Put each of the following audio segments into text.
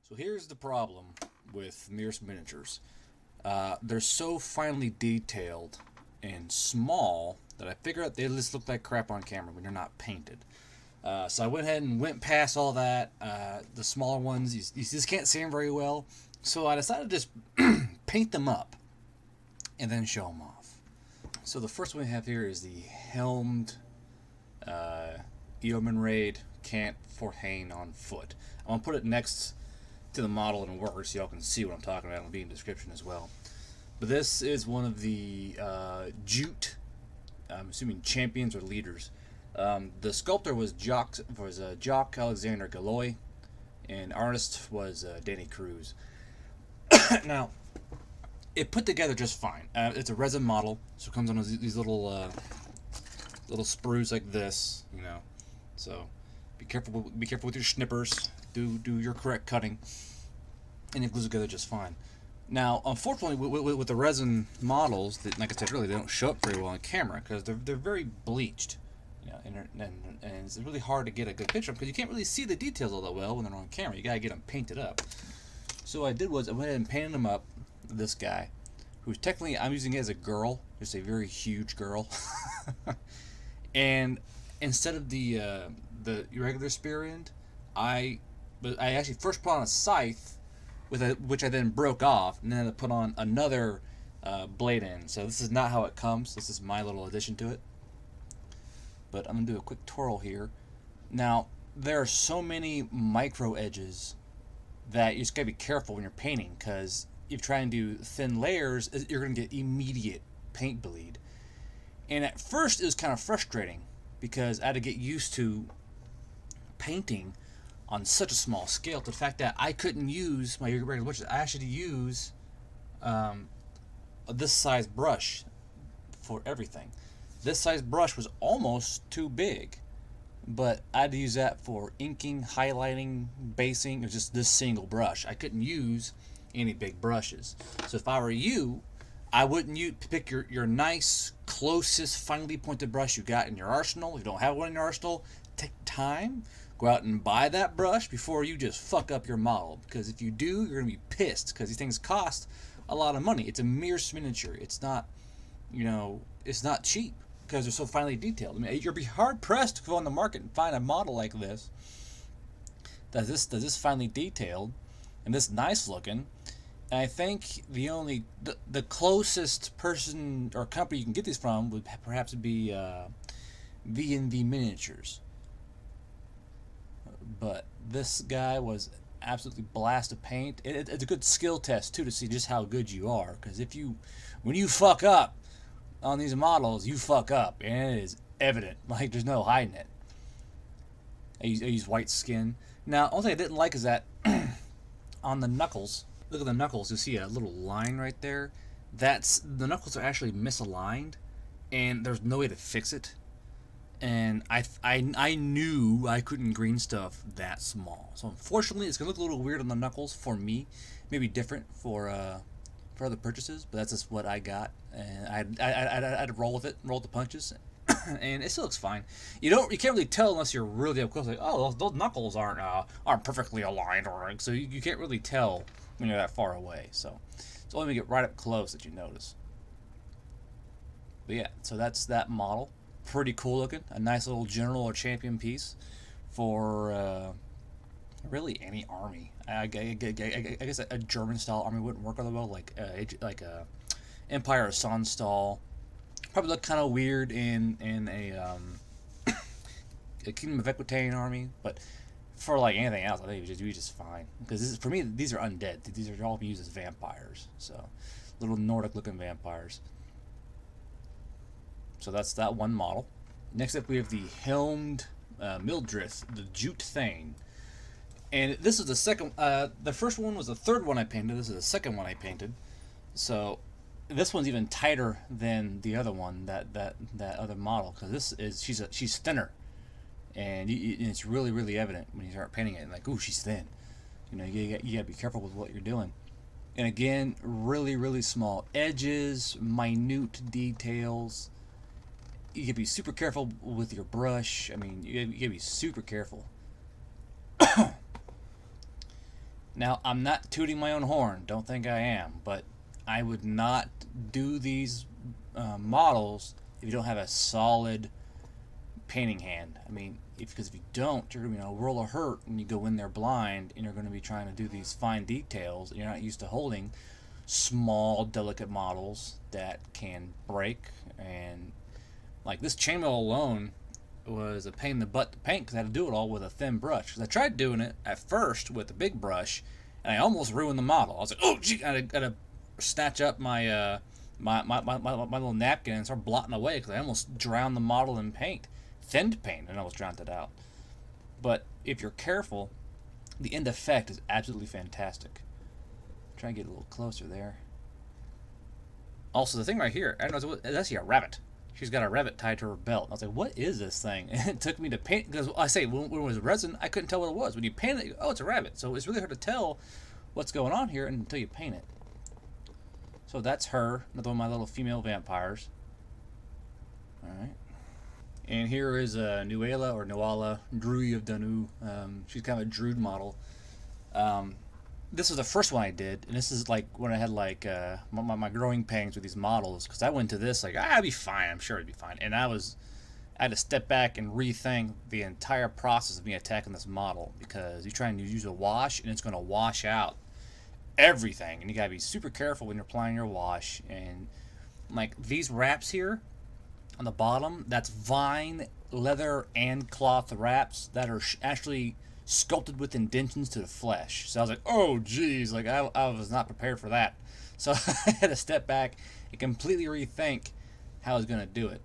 So here's the problem with Mierce miniatures. They're so finely detailed and small that I figure out they just look like crap on camera when they're not painted. So I went ahead and went past all that. The smaller ones, you just can't see them very well. So I decided to just paint them up and then show them off. So the first one we have here is the Helmed Eormanræd Can't Forhane on foot. I'm going to put it next to the model in Word so y'all can see what I'm talking about. It'll be in the description as well. But this is one of the Jute, I'm assuming champions or leaders. The sculptor was Jock Alexander Galloy, and artist was Danny Cruz. Now, it put together just fine. It's a resin model, so it comes on these little sprues like this, you know. So be careful with your snippers. Do your correct cutting, and it glues together just fine. Now, unfortunately, with the resin models, that, like I said earlier, they don't show up very well on camera because they're very bleached. You know, and it's really hard to get a good picture because you can't really see the details all that well when they're on camera. You gotta get them painted up. So what I did was I went ahead and painted them up. This guy, who's technically I'm using it as a girl, just a very huge girl, and instead of the regular spear end, I actually first put on a scythe, which I then broke off, and then I put on another blade end. So this is not how it comes. This is my little addition to it. But I'm gonna do a quick twirl here. Now there are so many micro edges that you just gotta be careful when you're painting, because if you try and do thin layers, you're gonna get immediate paint bleed. And at first it was kind of frustrating because I had to get used to painting on such a small scale, to the fact that I couldn't use my regular brushes. I actually use this size brush for everything. This size brush was almost too big, but I had to use that for inking, highlighting, basing. It was just this single brush. I couldn't use any big brushes. So if I were you, I wouldn't pick your nice, closest, finely pointed brush you got in your arsenal. If you don't have one in your arsenal, take time, go out and buy that brush before you just fuck up your model. Because if you do, you're gonna be pissed, because these things cost a lot of money. It's a Mierce miniature. It's not, you know, it's not cheap because they're so finely detailed. I mean, you'll be hard pressed to go on the market and find a model like this that's this finely detailed and this nice looking. And I think the closest person or company you can get these from would perhaps be V&V Miniatures. But this guy was absolutely blast of paint. It's a good skill test too to see just how good you are. Because when you fuck up on these models, you fuck up, and it is evident. Like there's no hiding it. I use white skin. Now, only thing I didn't like is that on the knuckles. Look at the knuckles. You see a little line right there. The knuckles are actually misaligned, and there's no way to fix it. And I knew I couldn't green stuff that small. So unfortunately, it's gonna look a little weird on the knuckles for me. Maybe different for other purchases, but that's just what I got, and I had to roll with it, roll the punches, and it still looks fine. You can't really tell unless you're really up close. Like, oh, those knuckles aren't perfectly aligned, or so you can't really tell when you're that far away. So it's only when you get right up close that you notice. But yeah, so that's that model. Pretty cool looking. A nice little general or champion piece for really any army. I guess a German style army wouldn't work really well, like a Empire or Sonnenstahl. Probably look kind of weird in a Kingdom of Aquitaine army, but for like anything else, I think it would be just fine. Because for me, these are undead. These are all used as vampires, so little Nordic-looking vampires. So that's that one model. Next up, we have the Helmed Mildryth, the Jute Thane. And this is the second. The first one was the third one I painted. This is the second one I painted. So this one's even tighter than the other one, that other model, because she's thinner, and it's really evident when you start painting it. Like, ooh, she's thin. You know, you gotta be careful with what you're doing. And again, really small edges, minute details. You gotta be super careful with your brush. I mean, you gotta be super careful. Now, I'm not tooting my own horn, don't think I am, but I would not do these models if you don't have a solid painting hand. I mean, because if you don't, you're going to be in a world of hurt when you go in there blind and you're going to be trying to do these fine details and you're not used to holding small, delicate models that can break. And like this chainmail alone was a pain in the butt to paint because I had to do it all with a thin brush. Because I tried doing it at first with a big brush and I almost ruined the model. I was like, oh gee, I gotta snatch up my my little napkin and start blotting away because I almost drowned the model in paint. Thinned paint and almost drowned it out. But if you're careful, the end effect is absolutely fantastic. Try and get a little closer there. Also, the thing right here, I don't know, it's actually a rabbit. She's got a rabbit tied to her belt. I was like, what is this thing? And it took me to paint, because I say, when it was resin, I couldn't tell what it was. When you paint it, oh, it's a rabbit. So it's really hard to tell what's going on here until you paint it. So that's her, another one of my little female vampires. Alright. And here is Nuala, or Nuala, Druid of Danu. She's kind of a druid model. This was the first one I did, and this is like when I had like my growing pains with these models, because I went to this like, I'd be fine, I'm sure it'd be fine. And I had to step back and rethink the entire process of me attacking this model, because you're trying to use a wash, and it's going to wash out everything, and you gotta be super careful when you're applying your wash. And like these wraps here on the bottom, that's vine, leather, and cloth wraps that are actually sculpted with indentions to the flesh. So I was like, oh geez, like I was not prepared for that. So I had to step back and completely rethink how I was gonna do it.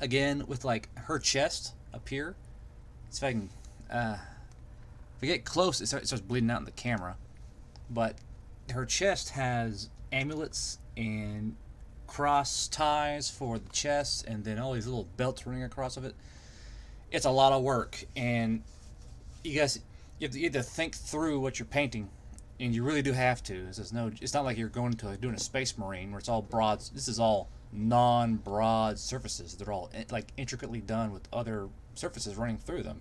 Again, with like her chest up here, see if I can, if I get close, it starts bleeding out in the camera. But her chest has amulets and cross ties for the chest, and then all these little belts running across of it. It's a lot of work, and you guys, you have to think through what you're painting, and you really do have to. It's not like you're going to doing a Space Marine where it's all broad. This is all non-broad surfaces. They're all like intricately done with other surfaces running through them.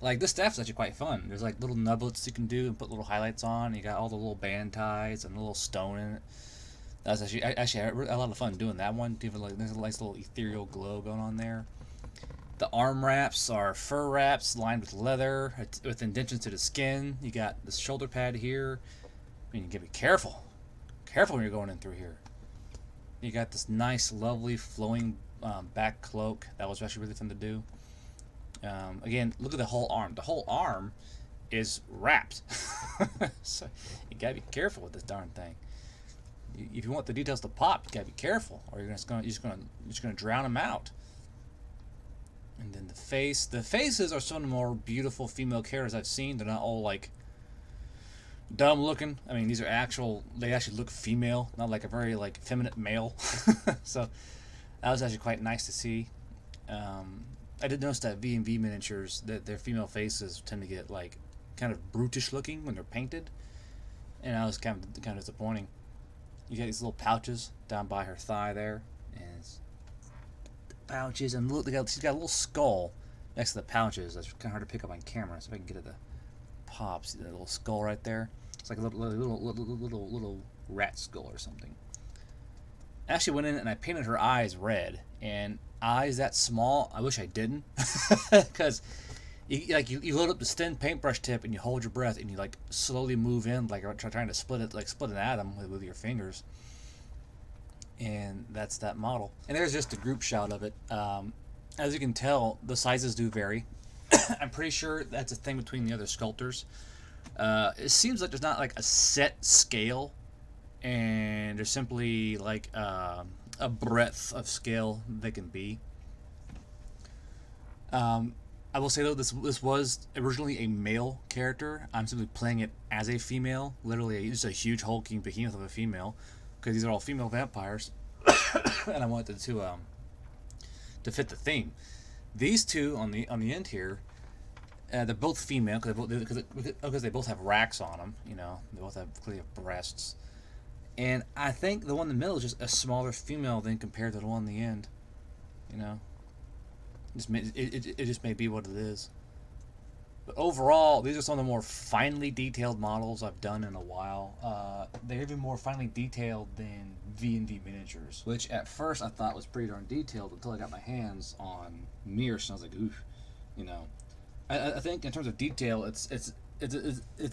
Like this staff's actually quite fun. There's like little nublets you can do and put little highlights on. You got all the little band ties and a little stone in it. That's actually I had a lot of fun doing that one. There's a nice little ethereal glow going on there. The arm wraps are fur wraps lined with leather with indentions to the skin. You got this shoulder pad here. I mean, you gotta be careful. Careful when you're going in through here. You got this nice, lovely, flowing back cloak. That was actually really fun to do. Again, look at the whole arm. The whole arm is wrapped. So you gotta be careful with this darn thing. If you want the details to pop, you gotta be careful, or you're just gonna drown them out. And then the face. The faces are some of the more beautiful female characters I've seen. They're not all like dumb looking. I mean, these are they actually look female, not like a very like feminine male. So that was actually quite nice to see. I did notice that V&V miniatures, that their female faces tend to get like kind of brutish looking when they're painted, and that was kind of disappointing. You got these little pouches down by her thigh there, and the pouches, and look, she's got a little skull next to the pouches. That's kind of hard to pick up on camera. So if I can get at the pops, the little skull right there. It's like a little rat skull or something. I actually went in and I painted her eyes red, and eyes that small, I wish I didn't, because you load up the thin paintbrush tip and you hold your breath and you like slowly move in like you're trying to split an atom with your fingers. And that's that model. And there's just a group shot of it. As you can tell, the sizes do vary. I'm pretty sure that's a thing between the other sculptors. It seems like there's not like a set scale, and there's simply like a breadth of scale they can be. I will say though, this was originally a male character. I'm simply playing it as a female. Literally, just a huge hulking behemoth of a female, because these are all female vampires, and I wanted to fit the theme. These two on the end here, they're both female because they both have racks on them. You know, they both have clear breasts. And I think the one in the middle is just a smaller female than compared to the one in the end. You know, it just may be what it is. But overall, these are some of the more finely detailed models I've done in a while. They're even more finely detailed than V&V miniatures, which at first I thought was pretty darn detailed until I got my hands on Mierce, and I was like, oof, you know. I think in terms of detail, it's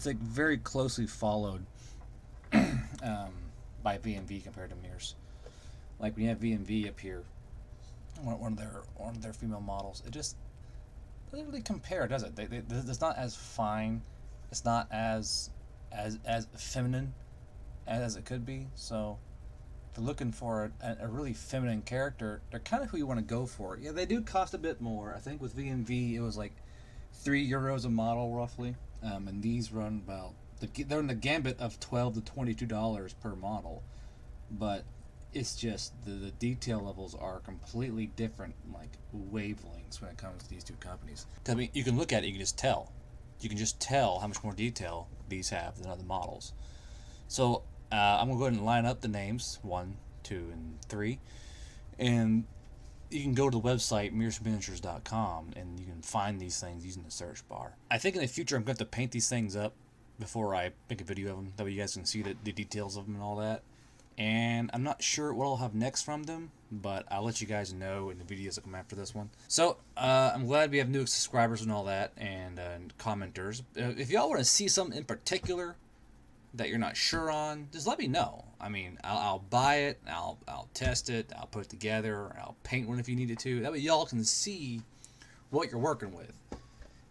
like very closely followed by V&V compared to Mierce. Like when you have V&V up here, one of their female models, it just doesn't really compare, does it? It's not as fine, it's not as feminine as it could be. So if you're looking for a really feminine character, they're kind of who you want to go for. Yeah, they do cost a bit more. I think with V&V it was like €3 a model roughly, and these run about they're in the gambit of $12 to $22 per model, but it's just the detail levels are completely different, like wavelengths when it comes to these two companies. I mean, you can look at it, you can just tell. You can just tell how much more detail these have than other models. So I'm gonna go ahead and line up the names 1, 2, and 3, and you can go to the website mierceminiatures.com and you can find these things using the search bar. I think in the future I'm going to have to paint these things up before I make a video of them, that way you guys can see the details of them and all that. And I'm not sure what I'll have next from them, but I'll let you guys know in the videos that come after this one. So I'm glad we have new subscribers and all that, and commenters. If y'all want to see something in particular that you're not sure on, just let me know. I mean, I'll buy it, I'll test it, I'll put it together, I'll paint one if you needed to. That way y'all can see what you're working with.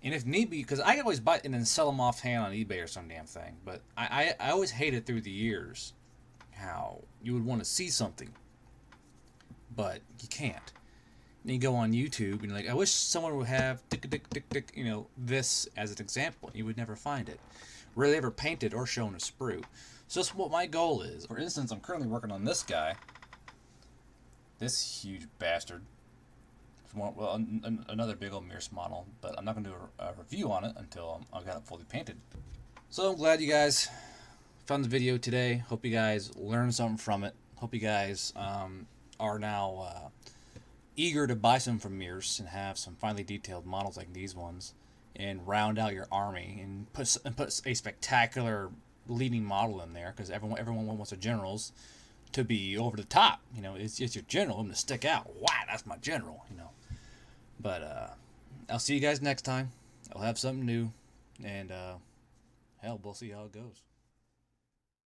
And if need be, because I can always buy it and then sell them offhand on eBay or some damn thing, but I always hated through the years how you would want to see something, but you can't. And you go on YouTube and you're like, I wish someone would have you know, this as an example. You would never find it. Rarely ever painted or shown a sprue. So that's what my goal is. For instance, I'm currently working on this guy. This huge bastard. Well, another big old Mierce model, but I'm not going to do a review on it until I've got it fully painted. So I'm glad you guys found the video today. Hope you guys learned something from it. Hope you guys are now eager to buy some from Mierce and have some finely detailed models like these ones, and round out your army and put a spectacular leading model in there, because everyone wants their generals to be over the top. You know, it's your general. I'm going to stick out. Wow, that's my general. You know, but I'll see you guys next time. I'll have something new, and hell, we'll see how it goes.